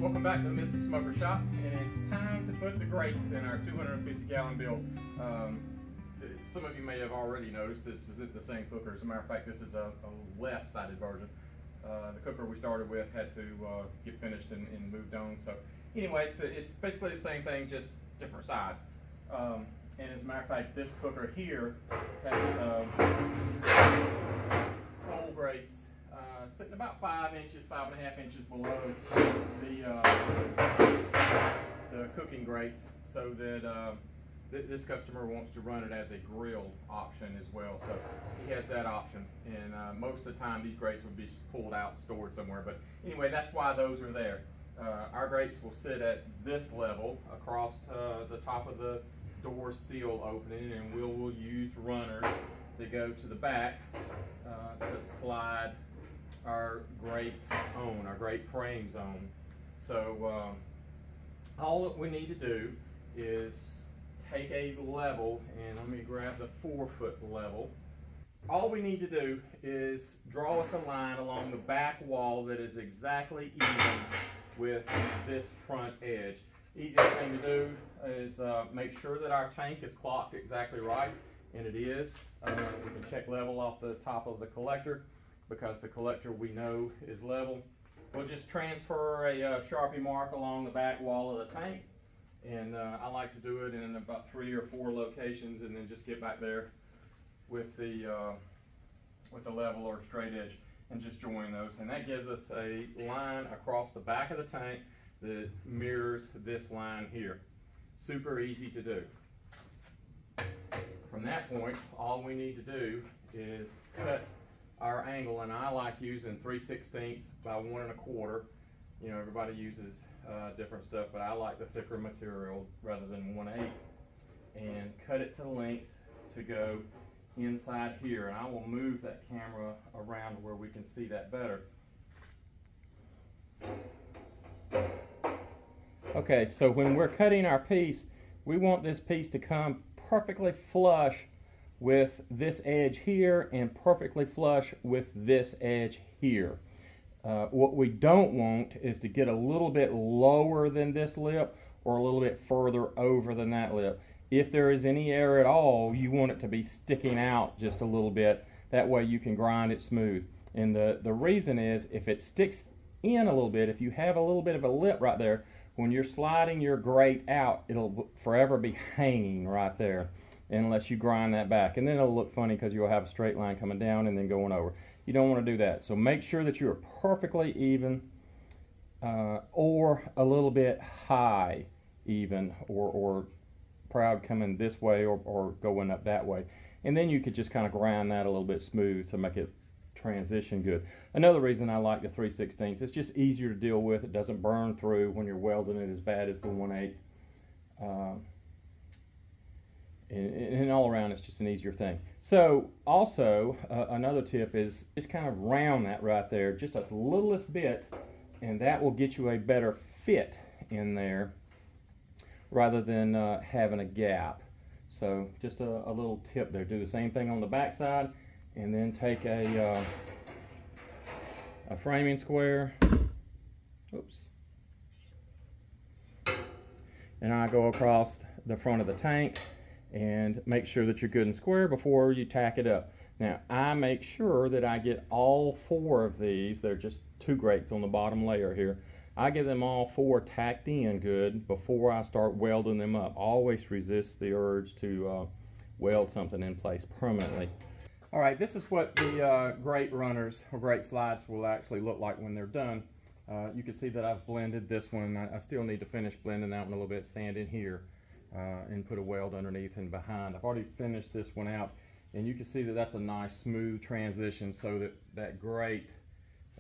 welcome back to the Mystic Smoker Shop, and it's time to put the grates in our 250-gallon build. Some of you may have already noticed this isn't the same cooker. As a matter of fact, this is a left-sided version. The cooker we started with had to get finished and moved on. So anyway, it's basically the same thing, just different side. And as a matter of fact, this cooker here has coal grates sitting about 5 inches, 5.5 inches below the cooking grates, so that this customer wants to run it as a grill option as well. So he has that option, and most of the time these grates would be pulled out and stored somewhere. But anyway, that's why those are there. Our grates will sit at this level across the top of the door seal opening, and we'll use runners that go to the back to slide our grates on, our grate frames on. So all that we need to do is take a level, and let me grab the 4-foot level. All we need to do is draw us a line along the back wall that is exactly even with this front edge. Easiest thing to do is make sure that our tank is clocked exactly right, and it is. We can check level off the top of the collector, because the collector we know is level. We'll just transfer a Sharpie mark along the back wall of the tank, and I like to do it in about 3 or 4 locations, and then just get back there with the level or straight edge and just join those, and that gives us a line across the back of the tank that mirrors this line here. Super easy to do. From that point, all we need to do is cut our angle, and I like using 3/16 by 1 1/4. You know, everybody uses different stuff, but I like the thicker material rather than 1/8, and cut it to length to go inside here. And I will move that camera around where we can see that better. Okay, so when we're cutting our piece, we want this piece to come perfectly flush with this edge here and perfectly flush with this edge here. What we don't want is to get a little bit lower than this lip or a little bit further over than that lip. If there is any air at all, you want it to be sticking out just a little bit. That way you can grind it smooth. And the reason is, if it sticks in a little bit, if you have a little bit of a lip right there, when you're sliding your grate out, it'll forever be hanging right there unless you grind that back, and then it'll look funny because you'll have a straight line coming down and then going over. You don't want to do that. So make sure that you are perfectly even, or a little bit high even, or proud coming this way or going up that way, and then you could just kind of grind that a little bit smooth to make it transition good. Another reason I like the 3/16, it's just easier to deal with. It doesn't burn through when you're welding it as bad as the 1/8. And all around, it's just an easier thing. So also another tip is just kind of round that right there just a littlest bit, and that will get you a better fit in there rather than having a gap. So just a little tip there. Do the same thing on the back side, and then take a framing square. Oops. And I go across the front of the tank and make sure that you're good and square before you tack it up. Now, I make sure that I get all 4 of these. They're just 2 grates on the bottom layer here. I get them all 4 tacked in good before I start welding them up. Always resist the urge to weld something in place permanently. All right, this is what the grate runners or grate slides will actually look like when they're done. You can see that I've blended this one. I still need to finish blending that one a little bit, sand in here, and put a weld underneath and behind. I've already finished this one out, and you can see that that's a nice smooth transition, so that that grate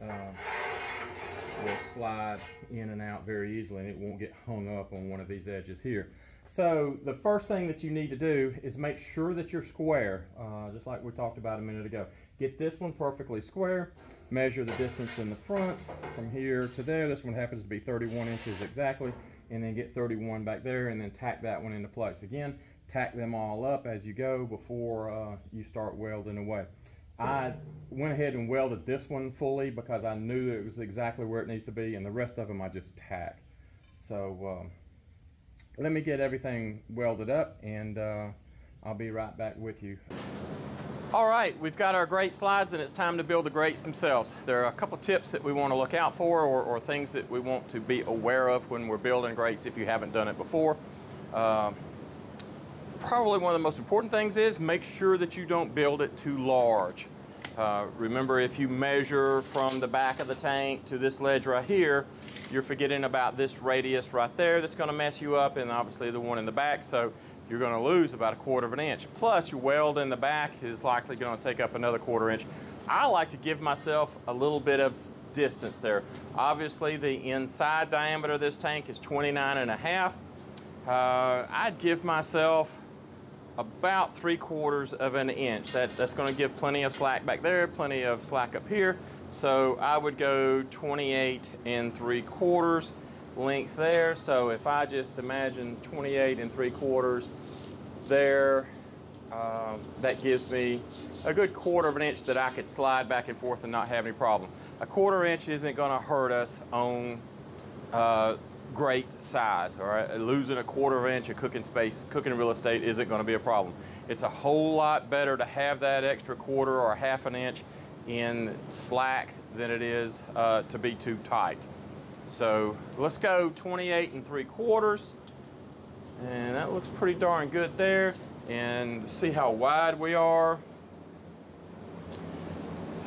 will slide in and out very easily, and it won't get hung up on one of these edges here. So the first thing that you need to do is make sure that you're square, just like we talked about a minute ago. Get this one perfectly square. Measure the distance in the front from here to there. This one happens to be 31 inches exactly, and then get 31 back there, and then tack that one into place. Again, tack them all up as you go before you start welding away. I went ahead and welded this one fully because I knew that it was exactly where it needs to be, and the rest of them I just tack. So let me get everything welded up, and I'll be right back with you. All right, we've got our grate slides, and it's time to build the grates themselves. There are a couple tips that we want to look out for, or things that we want to be aware of when we're building grates if you haven't done it before. Probably one of the most important things is make sure that you don't build it too large. Remember, if you measure from the back of the tank to this ledge right here, you're forgetting about this radius right there that's going to mess you up, and obviously the one in the back, so you're going to lose about 1/4 inch. Plus, your weld in the back is likely going to take up another 1/4 inch. I like to give myself a little bit of distance there. Obviously, the inside diameter of this tank is 29.5. I'd give myself about 3/4 inch. That's going to give plenty of slack back there, plenty of slack up here. So I would go 28 3/4 length there. So if I just imagine 28 3/4 there, that gives me a good 1/4 inch that I could slide back and forth and not have any problem. 1/4 inch isn't going to hurt us on grate size, all right? Losing 1/4 inch of cooking space, cooking real estate isn't going to be a problem. It's a whole lot better to have that extra 1/4 or 1/2 inch in slack than it is to be too tight. So let's go 28 3/4, and that looks pretty darn good there. And see how wide we are.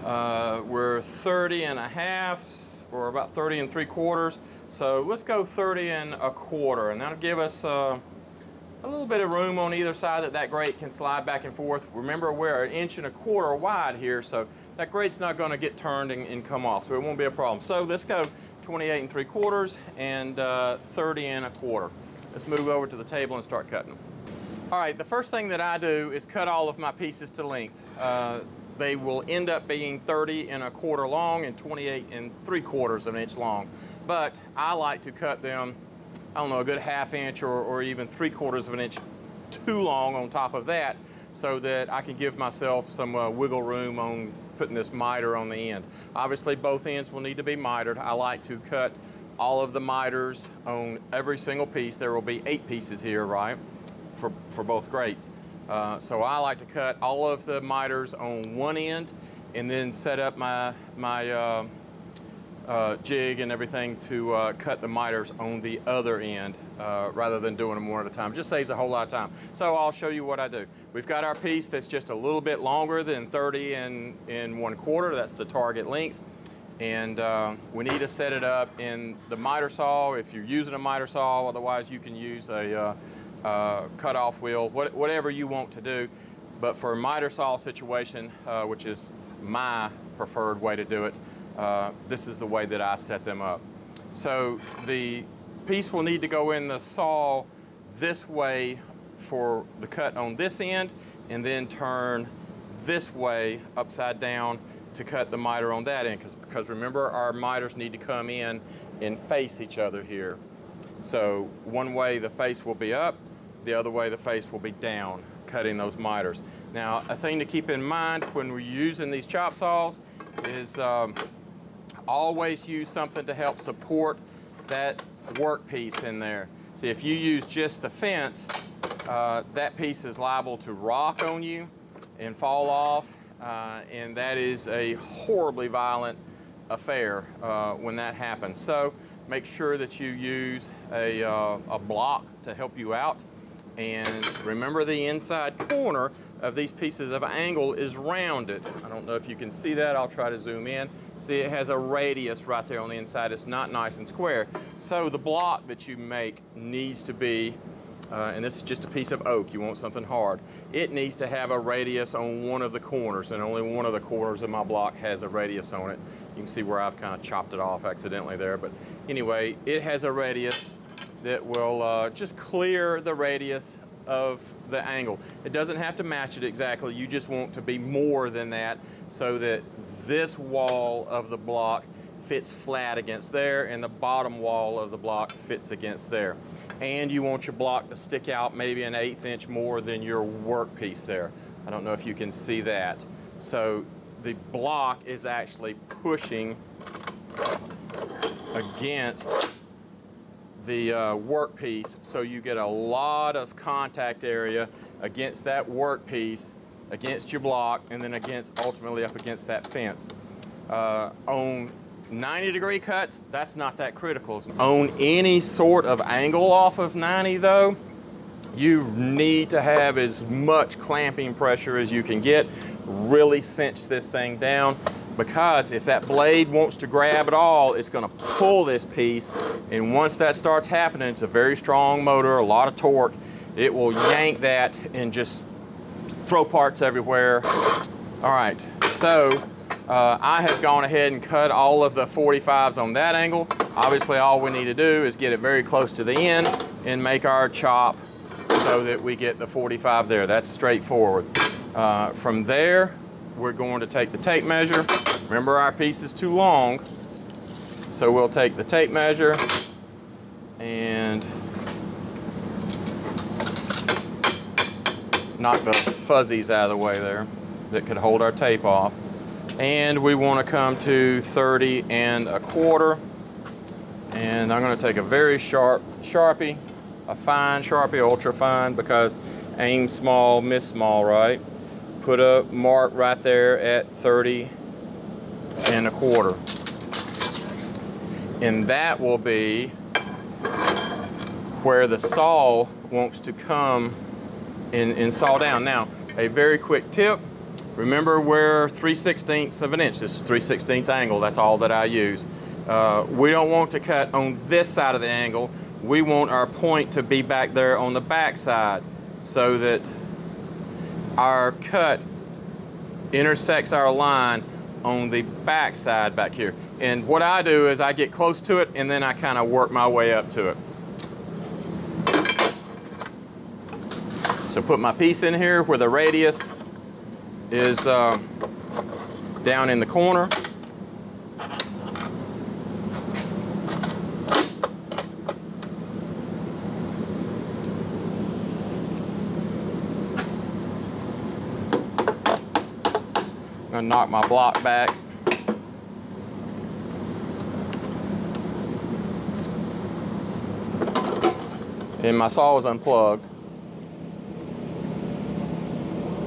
We're 30.5, or about 30 3/4. So let's go 30 1/4, and that'll give us a little bit of room on either side that grate can slide back and forth. Remember, we're 1 1/4 wide here, so that grate's not going to get turned and come off, so it won't be a problem. So let's go 28 3/4 and 30 1/4. Let's move over to the table and start cutting them. All right, the first thing that I do is cut all of my pieces to length. They will end up being 30 1/4 long and 28 3/4 inch long. But I like to cut them, I don't know, a good 1/2 inch or even 3/4 inch too long on top of that, so that I can give myself some wiggle room on putting this miter on the end. Obviously, both ends will need to be mitered. I like to cut all of the miters on every single piece. There will be 8 pieces here, right, for both grates. So I like to cut all of the miters on one end and then set up my jig and everything to cut the miters on the other end rather than doing them one at a time. Just saves a whole lot of time. So I'll show you what I do. We've got our piece that's just a little bit longer than 30 1/4. That's the target length. And we need to set it up in the miter saw if you're using a miter saw. Otherwise, you can use a cut-off wheel, whatever you want to do. But for a miter saw situation, which is my preferred way to do it, this is the way that I set them up. So the piece will need to go in the saw this way for the cut on this end, and then turn this way upside down to cut the miter on that end, because remember, our miters need to come in and face each other here. So one way the face will be up, the other way the face will be down, cutting those miters. Now, a thing to keep in mind when we're using these chop saws is always use something to help support that work piece in there. See, if you use just the fence, that piece is liable to rock on you and fall off, and that is a horribly violent affair when that happens. So make sure that you use a block to help you out. And remember, the inside corner of these pieces of angle is rounded. I don't know if you can see that. I'll try to zoom in. See, it has a radius right there on the inside. It's not nice and square. So the block that you make needs to be, and this is just a piece of oak, you want something hard. It needs to have a radius on one of the corners, and only one of the corners of my block has a radius on it. You can see where I've kind of chopped it off accidentally there. But anyway, it has a radius that will just clear the radius of the angle. It doesn't have to match it exactly. You just want to be more than that, so that this wall of the block fits flat against there, and the bottom wall of the block fits against there. And you want your block to stick out maybe an 1/8 inch more than your work piece there. I don't know if you can see that. So the block is actually pushing against the workpiece, so you get a lot of contact area against that workpiece, against your block, and then ultimately up against that fence. On 90-degree cuts, that's not that critical. On any sort of angle off of 90 though, you need to have as much clamping pressure as you can get. Really cinch this thing down, because if that blade wants to grab at all, it's going to pull this piece, and once that starts happening, it's a very strong motor, a lot of torque. It will yank that and just throw parts everywhere. All right, so I have gone ahead and cut all of the 45s on that angle. Obviously, all we need to do is get it very close to the end and make our chop so that we get the 45 there. That's straightforward. From there, we're going to take the tape measure. Remember, our piece is too long, so we'll take the tape measure and knock the fuzzies out of the way there that could hold our tape off. And we want to come to 30 1/4. And I'm going to take a very sharp Sharpie, a fine Sharpie, ultra fine, because aim small, miss small, right? Put a mark right there at 30 1/4. And that will be where the saw wants to come and saw down. Now, a very quick tip. Remember, we're 3/16 of an inch. This is 3/16 angle. That's all that I use. We don't want to cut on this side of the angle. We want our point to be back there on the back side, so that our cut intersects our line on the back side back here. And what I do is I get close to it, and then I kind of work my way up to it. So put my piece in here where the radius is down in the corner. I'm gonna knock my block back. And my saw is unplugged.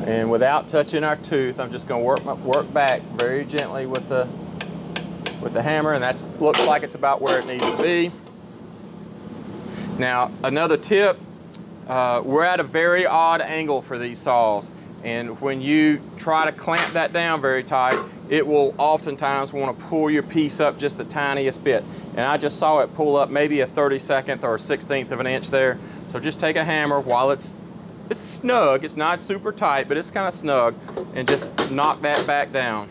And without touching our tooth, I'm just going to work back very gently with the hammer, and that looks like it's about where it needs to be. Now, another tip, we're at a very odd angle for these saws, and when you try to clamp that down very tight, it will oftentimes want to pull your piece up just the tiniest bit. And I just saw it pull up maybe a 32nd or a 16th of an inch there. So just take a hammer while it's snug, it's not super tight, but it's kind of snug, and just knock that back down.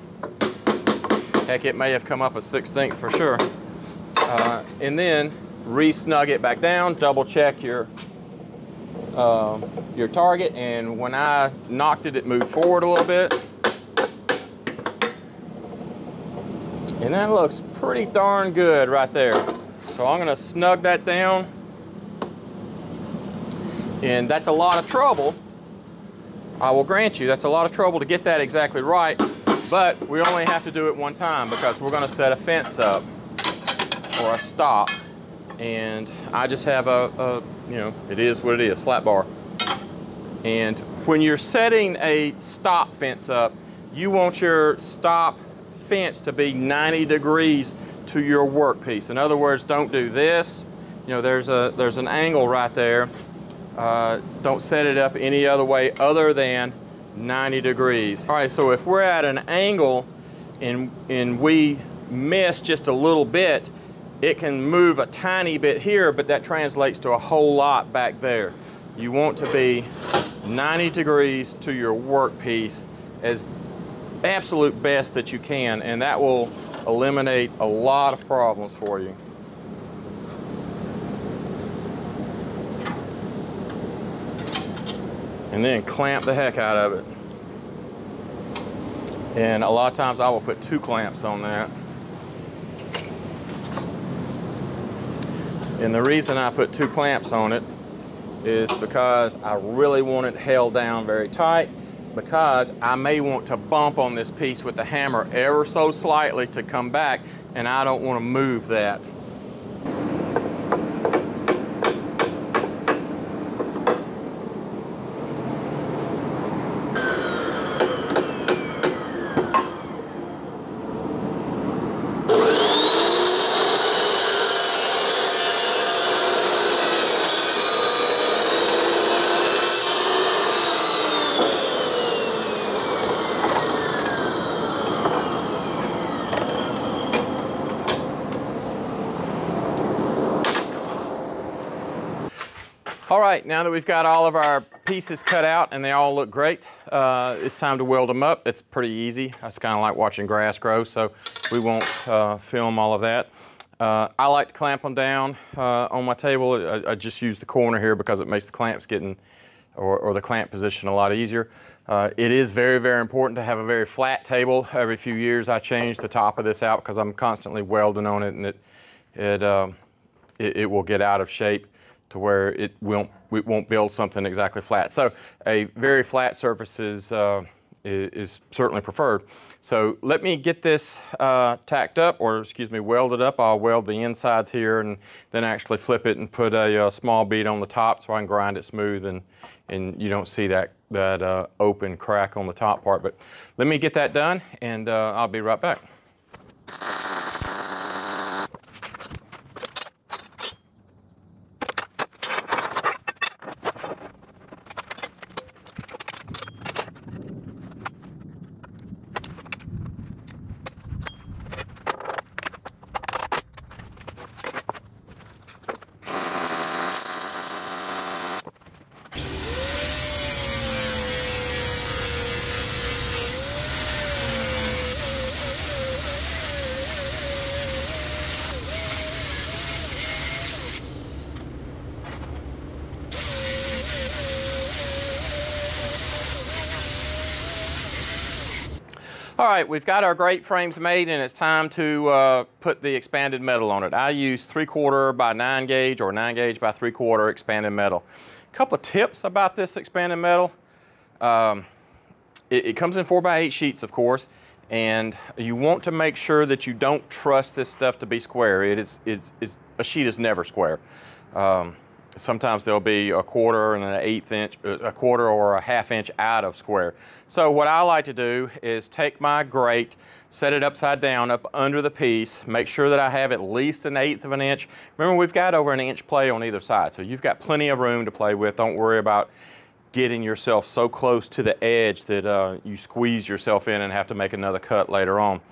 Heck, it may have come up a 16th for sure. And then re-snug it back down, double check your target, and when I knocked it, it moved forward a little bit. And that looks pretty darn good right there. So I'm gonna snug that down. And that's a lot of trouble. I will grant you, that's a lot of trouble to get that exactly right, but we only have to do it one time, because we're gonna set a fence up or a stop. And I just have you know, it is what it is, flat bar. And when you're setting a stop fence up, you want your stop fence to be 90 degrees to your workpiece. In other words, don't do this. You know, there's an angle right there. Don't set it up any other way other than 90 degrees. All right, so if we're at an angle and we miss just a little bit, it can move a tiny bit here, but that translates to a whole lot back there. You want to be 90 degrees to your workpiece as absolute best that you can, and that will eliminate a lot of problems for you. And then clamp the heck out of it. And a lot of times I will put 2 clamps on that. And the reason I put 2 clamps on it is because I really want it held down very tight. because I may want to bump on this piece with the hammer ever so slightly to come back, and I don't want to move that. All right, now that we've got all of our pieces cut out and they all look great, it's time to weld them up. It's pretty easy. It's kind of like watching grass grow, so we won't film all of that. I like to clamp them down on my table. I just use the corner here because it makes the clamps getting, or the clamp position a lot easier. It is very, very important to have a very flat table. Every few years I change the top of this out because I'm constantly welding on it, and it will get out of shape to where it won't build something exactly flat. So a very flat surface is certainly preferred. So let me get this tacked up, or excuse me, welded up. I'll weld the insides here and then actually flip it and put a small bead on the top so I can grind it smooth, and you don't see that open crack on the top part. But let me get that done, and I'll be right back. All right, we've got our grate frames made, and it's time to put the expanded metal on it. I use 3/4 by 9 gauge or 9 gauge by 3/4 expanded metal. A couple of tips about this expanded metal. It comes in 4x8 sheets, of course, and you want to make sure that you don't trust this stuff to be square. A sheet is never square. Sometimes there'll be 1/4 and an 1/8 inch, 1/4 or a 1/2 inch out of square. So what I like to do is take my grate, set it upside down up under the piece, make sure that I have at least 1/8 of an inch. Remember, we've got over 1 inch play on either side, so you've got plenty of room to play with. Don't worry about getting yourself so close to the edge that you squeeze yourself in and have to make another cut later on.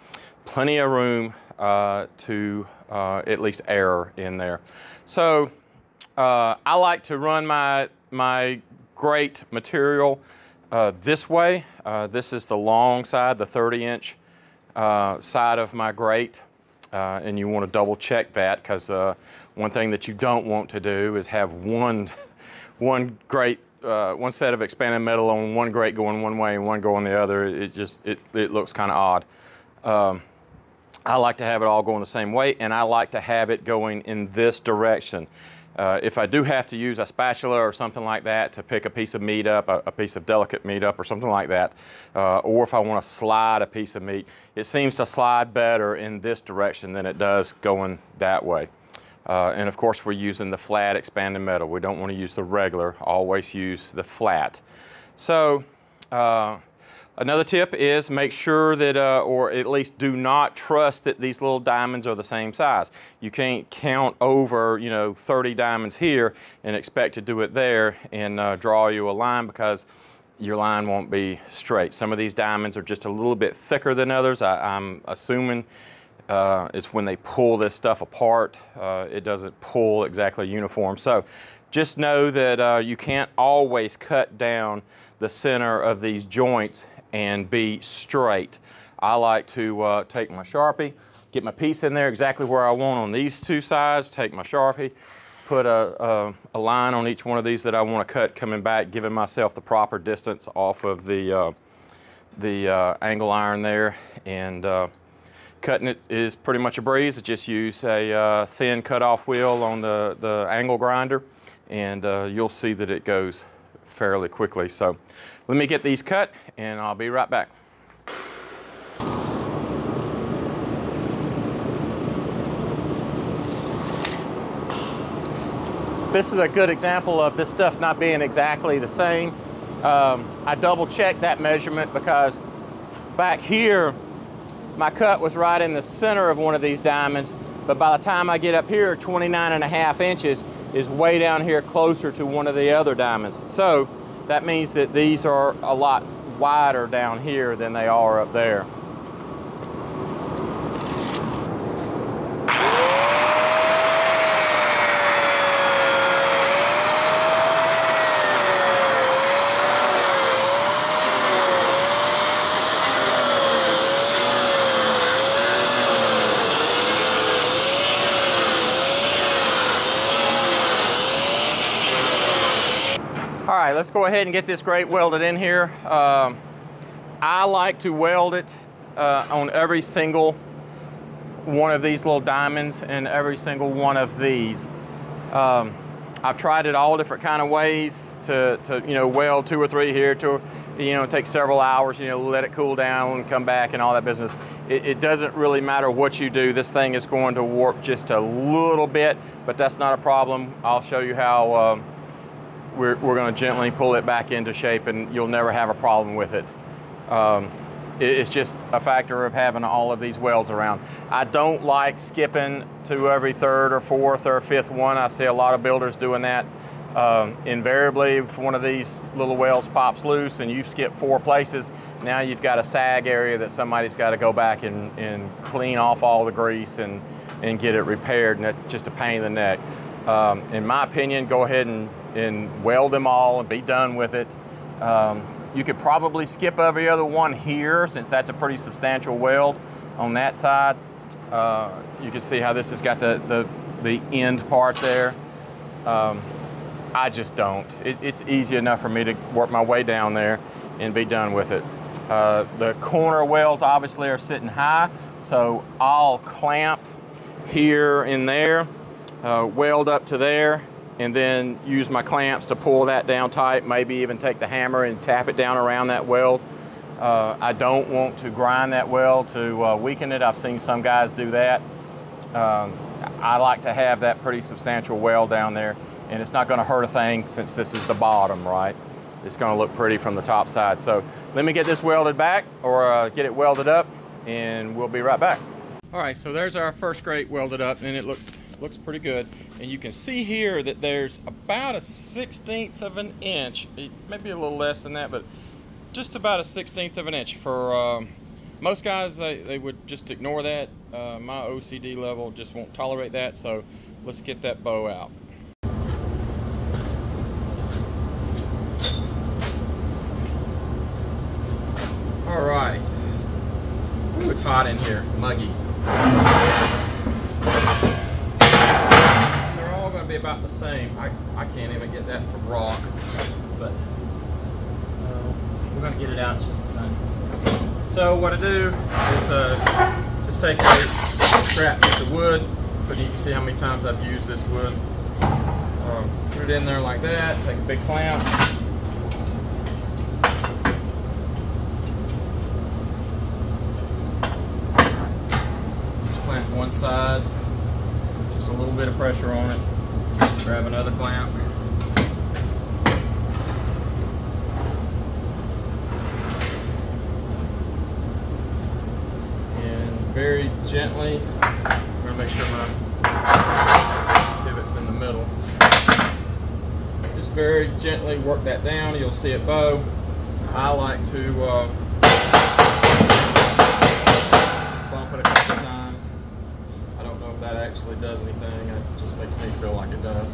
Plenty of room to at least error in there. So I like to run my grate material this way. This is the long side, the 30-inch side of my grate, and you want to double check that, because one thing that you don't want to do is have one set of expanded metal on one grate going one way and one going the other. It looks kind of odd. I like to have it all going the same way, and I like to have it going in this direction. If I do have to use a spatula or something like that to pick a piece of meat up, a piece of delicate meat up or something like that, or if I want to slide a piece of meat, it seems to slide better in this direction than it does going that way. And of course, we're using the flat expanded metal. We don't want to use the regular, always use the flat. So another tip is make sure that, or at least do not trust that these little diamonds are the same size. You can't count over, 30 diamonds here and expect to do it there and draw you a line, because your line won't be straight. Some of these diamonds are just a little bit thicker than others. I'm assuming it's when they pull this stuff apart, it doesn't pull exactly uniform. So just know that you can't always cut down the center of these joints and be straight. I like to take my Sharpie, get my piece in there exactly where I want on these two sides, take my Sharpie, put a line on each one of these that I want to cut coming back, giving myself the proper distance off of the angle iron there, and cutting it is pretty much a breeze. I just use a thin cutoff wheel on the angle grinder, and you'll see that it goes fairly quickly. So let me get these cut and I'll be right back. This is a good example of this stuff not being exactly the same. I double checked that measurement because back here, my cut was right in the center of one of these diamonds, but by the time I get up here, 29.5 inches is way down here closer to one of the other diamonds. So that means that these are a lot wider down here than they are up there. All right, let's go ahead and get this grate welded in here. I like to weld it on every single one of these little diamonds and every single one of these. I've tried it all different kind of ways to weld 2 or 3 here, to take several hours, let it cool down and come back and all that business. It doesn't really matter what you do. This thing is going to warp just a little bit, but that's not a problem. I'll show you how we're going to gently pull it back into shape, and you'll never have a problem with it. It's just a factor of having all of these welds around. I don't like skipping to every 3rd or 4th or 5th one. I see a lot of builders doing that. Invariably, if one of these little welds pops loose and you've skipped 4 places, now you've got a sag area that somebody's got to go back and clean off all the grease and get it repaired, and that's just a pain in the neck. In my opinion, go ahead and weld them all and be done with it. You could probably skip every other one here, since that's a pretty substantial weld on that side. You can see how this has got the end part there. I just don't. It's easy enough for me to work my way down there and be done with it. The corner welds obviously are sitting high, so I'll clamp here and there, weld up to there, and then use my clamps to pull that down tight, maybe even take the hammer and tap it down around that weld. I don't want to grind that weld to weaken it. I've seen some guys do that. I like to have that pretty substantial weld down there, and it's not going to hurt a thing since this is the bottom, right? It's going to look pretty from the top side. So let me get this welded back, or get it welded up, and we'll be right back. All right, so there's our first grate welded up, and it looks pretty good. And you can see here that there's about a 1/16 of an inch, maybe a little less than that, but just about a 1/16 of an inch. For most guys, they would just ignore that. My OCD level just won't tolerate that, so let's get that bow out. All right. Ooh, it's hot in here, muggy. Be about the same. I can't even get that to rock, but we're going to get it out. It's just the same. So what I do is just take a scrap piece of wood, but you can see how many times I've used this wood. Put it in there like that. Take a big clamp. Just clamp one side. Just a little bit of pressure on it. Grab another clamp. And very gently, I'm going to make sure my pivot's in the middle. Just very gently work that down. You'll see it bow. I like to just bump it a couple of times. I don't know if that actually does anything. It just makes me feel like it does.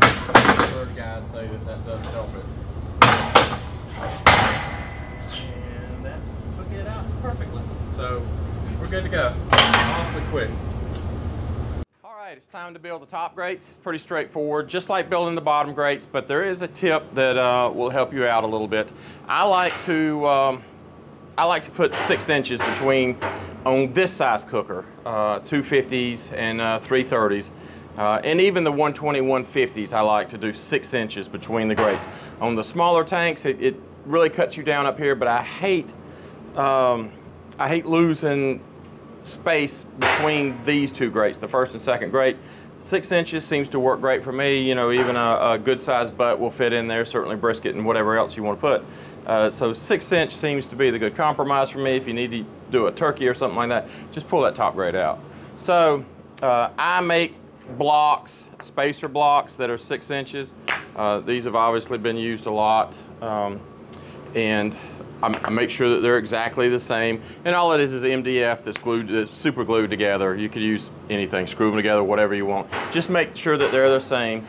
Other guys say that does help it. And that took it out perfectly. So we're good to go. Awfully quick. All right, it's time to build the top grates. It's pretty straightforward, just like building the bottom grates, but there is a tip that will help you out a little bit. I like to put 6 inches between, on this size cooker, 250s and 330s. And even the 120, 150s, I like to do 6 inches between the grates. On the smaller tanks, it really cuts you down up here, but I hate losing space between these two grates, the first and second grate. 6 inches seems to work great for me. You know, even a good sized butt will fit in there, certainly brisket and whatever else you want to put. So 6 inch seems to be the good compromise for me. If you need to do a turkey or something like that, just pull that top grate out. So I make blocks, spacer blocks that are 6 inches. These have obviously been used a lot. And I make sure that they're exactly the same. And all it is MDF that's super glued together. You could use anything, screw them together, whatever you want. Just make sure that they're the same.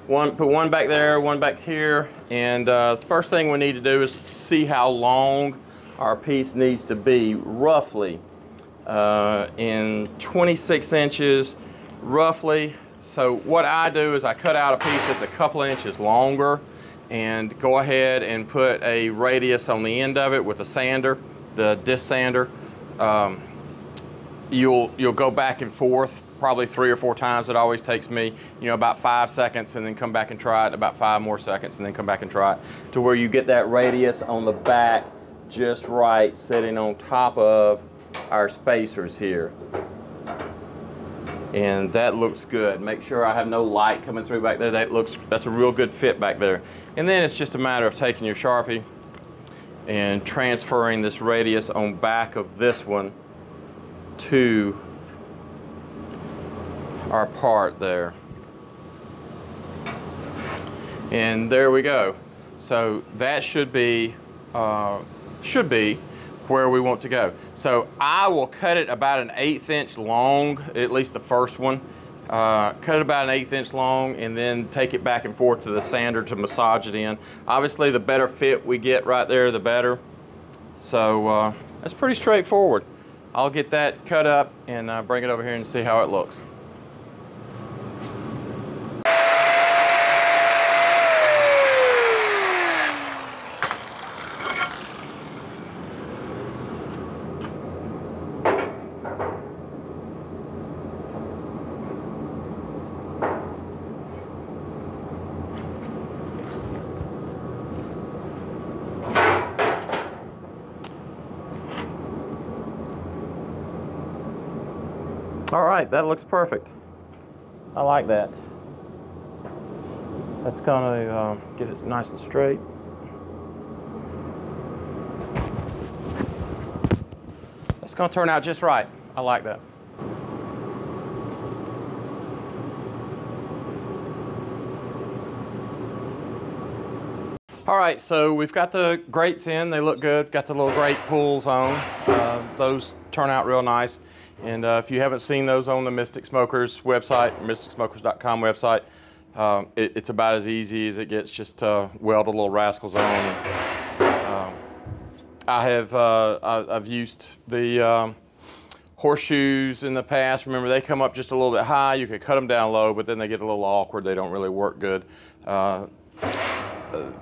Put one back there, one back here. And the first thing we need to do is see how long our piece needs to be, roughly. In 26 inches, roughly. So what I do is I cut out a piece that's a couple of inches longer, and go ahead and put a radius on the end of it with a sander, the disc sander. You'll go back and forth probably 3 or 4 times. It always takes me, you know, about 5 seconds, and then come back and try it, about 5 more seconds, and then come back and try it, to where you get that radius on the back just right, sitting on top of our spacers here. And that looks good. Make sure I have no light coming through back there. That's a real good fit back there. And then it's just a matter of taking your Sharpie and transferring this radius on back of this one to our part there. And there we go. So that should be where we want to go. So I will cut it about an 1/8 inch long, at least the first one. Cut it about an 1/8 inch long, and then take it back and forth to the sander to massage it in. Obviously, the better fit we get right there, the better. So that's pretty straightforward. I'll get that cut up and bring it over here and see how it looks. All right, that looks perfect. I like that. That's gonna get it nice and straight. That's gonna turn out just right. I like that. All right, so we've got the grates in. They look good. Got the little grate pulls on. Those turn out real nice. And if you haven't seen those on the Mystic Smokers website, mysticsmokers.com website, it's about as easy as it gets. Just weld a little rascals on. I've used the horseshoes in the past. Remember, they come up just a little bit high. You could cut them down low, but then they get a little awkward. They don't really work good.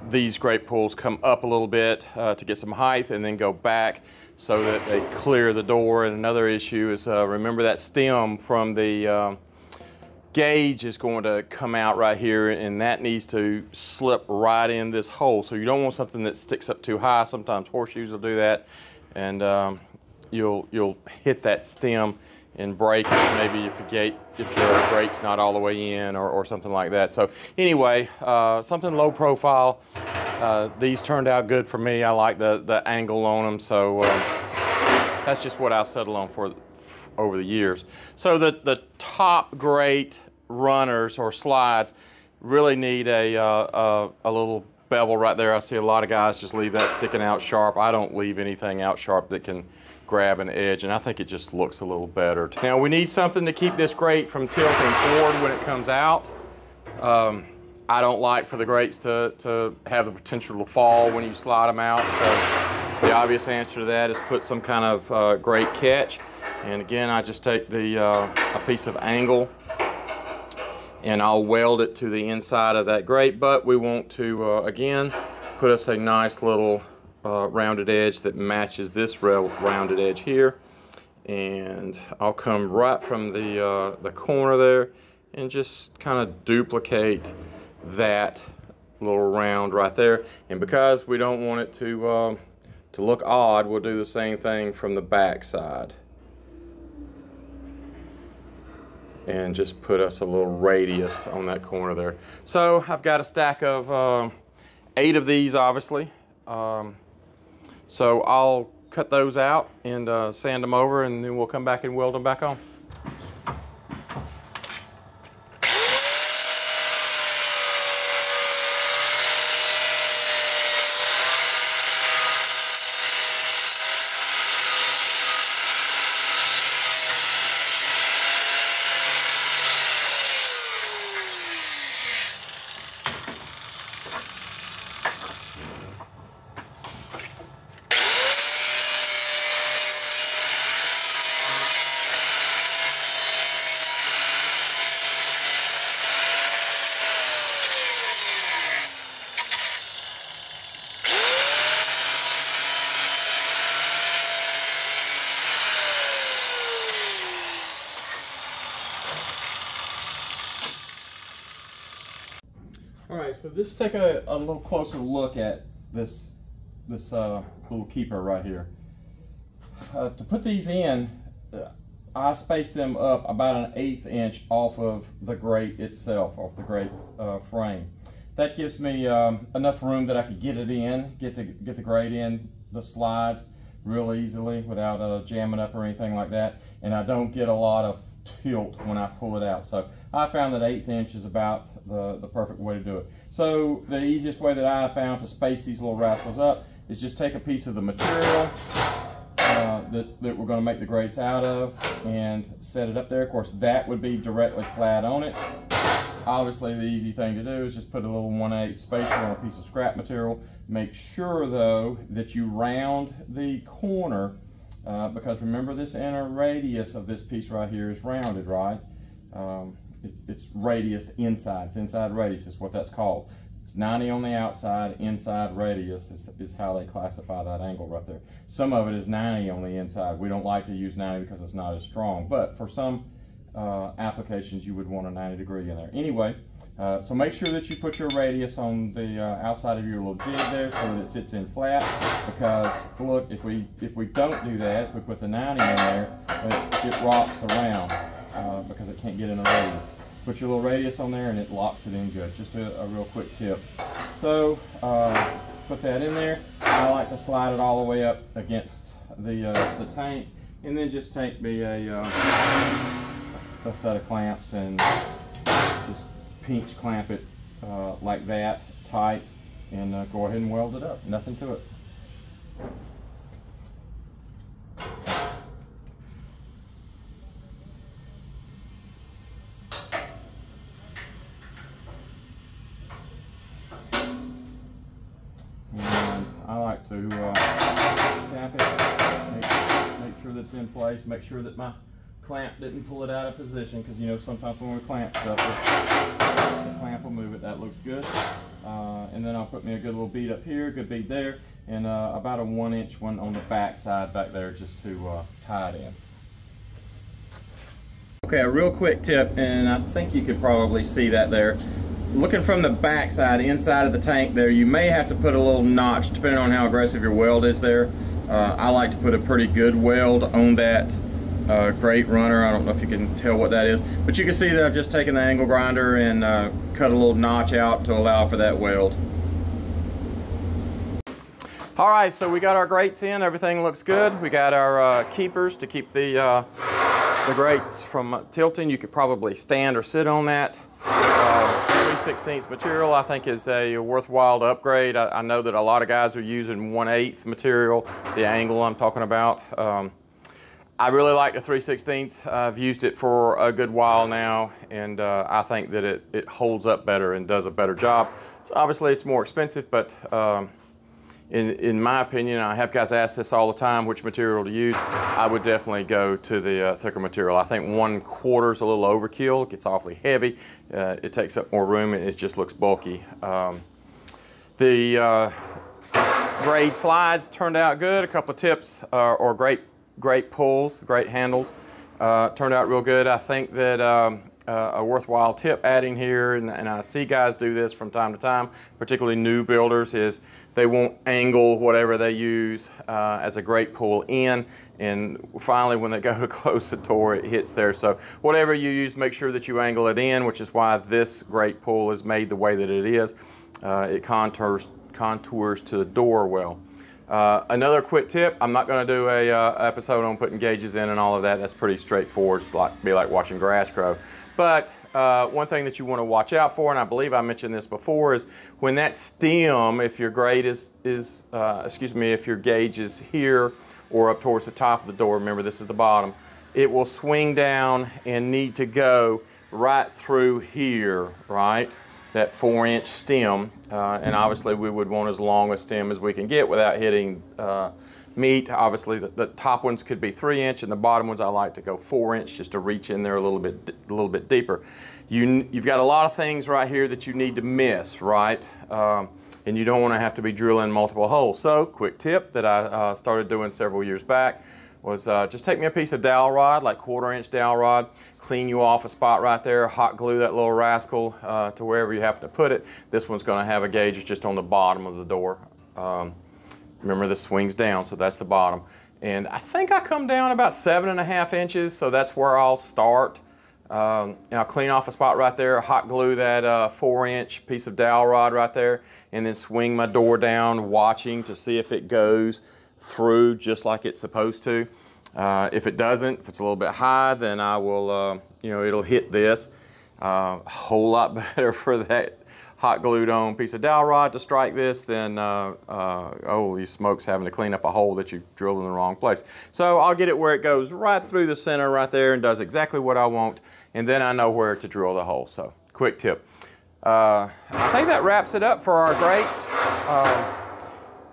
These grate pulls come up a little bit to get some height, and then go back so that they clear the door. And another issue is, remember that stem from the gauge is going to come out right here, and that needs to slip right in this hole. So you don't want something that sticks up too high. Sometimes horseshoes will do that, and you'll hit that stem and break it. Maybe if your grate's not all the way in, or something like that. So anyway, something low profile. These turned out good for me. I like the angle on them, so that's just what I've settled on for over the years. So the top grate runners or slides really need a little bevel right there. I see a lot of guys just leave that sticking out sharp. I don't leave anything out sharp that can grab an edge, and I think it just looks a little better. Now we need something to keep this grate from tilting forward when it comes out. I don't like for the grates to have the potential to fall when you slide them out, so the obvious answer to that is put some kind of grate catch. And again, I just take a piece of angle and I'll weld it to the inside of that grate, but we want to, again, put us a nice little rounded edge that matches this rounded edge here. And I'll come right from the corner there and just kind of duplicate that little round right there. And because we don't want it to look odd, we'll do the same thing from the back side. And just put us a little radius on that corner there. So I've got a stack of 8 of these, obviously. So I'll cut those out and sand them over, and then we'll come back and weld them back on. All right, so let's take a little closer look at this little keeper right here. To put these in, I spaced them up about an 1/8 inch off of the grate itself, off the grate frame. That gives me enough room that I could get it in, get the grate in the slides real easily without jamming up or anything like that, and I don't get a lot of tilt when I pull it out. So I found that 1/8 inch is about the perfect way to do it. So the easiest way that I found to space these little rascals up is just take a piece of the material that we're going to make the grates out of and set it up there. Of course, that would be directly flat on it. Obviously, the easy thing to do is just put a little 1/8 spacer on a piece of scrap material. Make sure, though, that you round the corner because remember, this inner radius of this piece right here is rounded, right? It's radius inside. It's inside radius is what that's called. It's 90 on the outside, inside radius is how they classify that angle right there. Some of it is 90 on the inside. We don't like to use 90 because it's not as strong, but for some applications you would want a 90-degree in there. Anyway, so make sure that you put your radius on the outside of your little jig there so that it sits in flat, because look, if we don't do that, if we put the 90 in there, it rocks around because it can't get in the radius. Put your little radius on there and it locks it in good. Just a real quick tip. So put that in there. I like to slide it all the way up against the tank, and then just take me a set of clamps and just pinch clamp it like that, tight, and go ahead and weld it up. Nothing to it. I like to tap it, make sure that it's in place, make sure that my clamp didn't pull it out of position, because you know sometimes when we clamp stuff, the clamp will move it. That looks good. And then I'll put me a good little bead up here, good bead there, and about a 1-inch one on the back side back there just to tie it in. Okay, a real quick tip, and I think you could probably see that there. Looking from the back side, inside of the tank there, you may have to put a little notch depending on how aggressive your weld is there. I like to put a pretty good weld on that grate runner. I don't know if you can tell what that is, but you can see that I've just taken the angle grinder and cut a little notch out to allow for that weld. All right, so we got our grates in, everything looks good. We got our keepers to keep the grates from tilting. You could probably stand or sit on that. 3/16 material I think is a worthwhile upgrade. I know that a lot of guys are using 1/8 material, the angle I'm talking about. I really like the 3/16. I've used it for a good while now, and I think that it holds up better and does a better job. So obviously it's more expensive, but in my opinion, I have guys ask this all the time, which material to use. I would definitely go to the thicker material. I think 1/4 is a little overkill. It gets awfully heavy. It takes up more room. It just looks bulky. The grade slides turned out good. A couple of tips or great pulls, great handles. Turned out real good. I think that a worthwhile tip adding here, and I see guys do this from time to time, particularly new builders, is they won't angle whatever they use as a grate pull in, and finally when they go to close the door, it hits there. So whatever you use, make sure that you angle it in, which is why this grate pull is made the way that it is. It contours to the door well. Another quick tip, I'm not going to do a episode on putting gauges in and all of that. That's pretty straightforward. It's be like watching grass grow. But one thing that you want to watch out for, and I believe I mentioned this before, is when that stem, if your grate if your gauge is here or up towards the top of the door, remember this is the bottom, it will swing down and need to go right through here, right? That 4-inch stem, and obviously we would want as long a stem as we can get without hitting meat. Obviously the top ones could be 3-inch, and the bottom ones I like to go 4-inch just to reach in there a little bit deeper. You've got a lot of things right here that you need to miss, right? And you don't want to have to be drilling multiple holes. So quick tip that I started doing several years back was just take me a piece of dowel rod, like 1/4-inch dowel rod, clean you off a spot right there, hot glue that little rascal to wherever you happen to put it. This one's going to have a gauge just on the bottom of the door. Remember, this swings down, so that's the bottom. And I think I come down about 7.5 inches, so that's where I'll start. And I'll clean off a spot right there, hot glue that 4-inch piece of dowel rod right there, and then swing my door down, watching to see if it goes through just like it's supposed to. If it doesn't, if it's a little bit high, then I will, it'll hit this. A whole lot better for that hot glued on piece of dowel rod to strike this than, holy smokes, having to clean up a hole that you've drilled in the wrong place. So I'll get it where it goes right through the center right there and does exactly what I want, and then I know where to drill the hole. So quick tip. I think that wraps it up for our grates.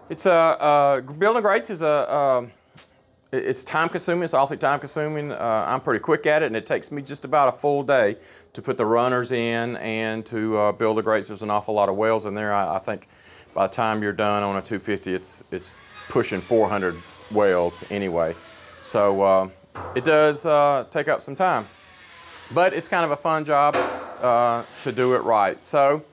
Building grates is it's time consuming, it's awfully time consuming. I'm pretty quick at it, and it takes me just about a full day to put the runners in and to build the grates. There's an awful lot of welds in there. I think by the time you're done on a 250, it's pushing 400 welds anyway. So it does take up some time, but it's kind of a fun job to do it right. So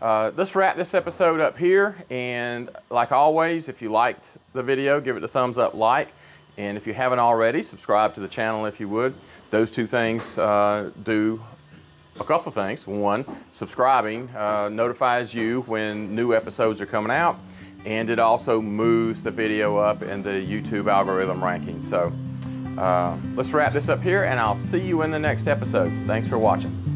let's wrap this episode up here, and like always, if you liked the video, give it a thumbs up like, and if you haven't already, subscribe to the channel if you would. Those two things do a couple of things. One, subscribing notifies you when new episodes are coming out, and it also moves the video up in the YouTube algorithm ranking. So let's wrap this up here, and I'll see you in the next episode. Thanks for watching.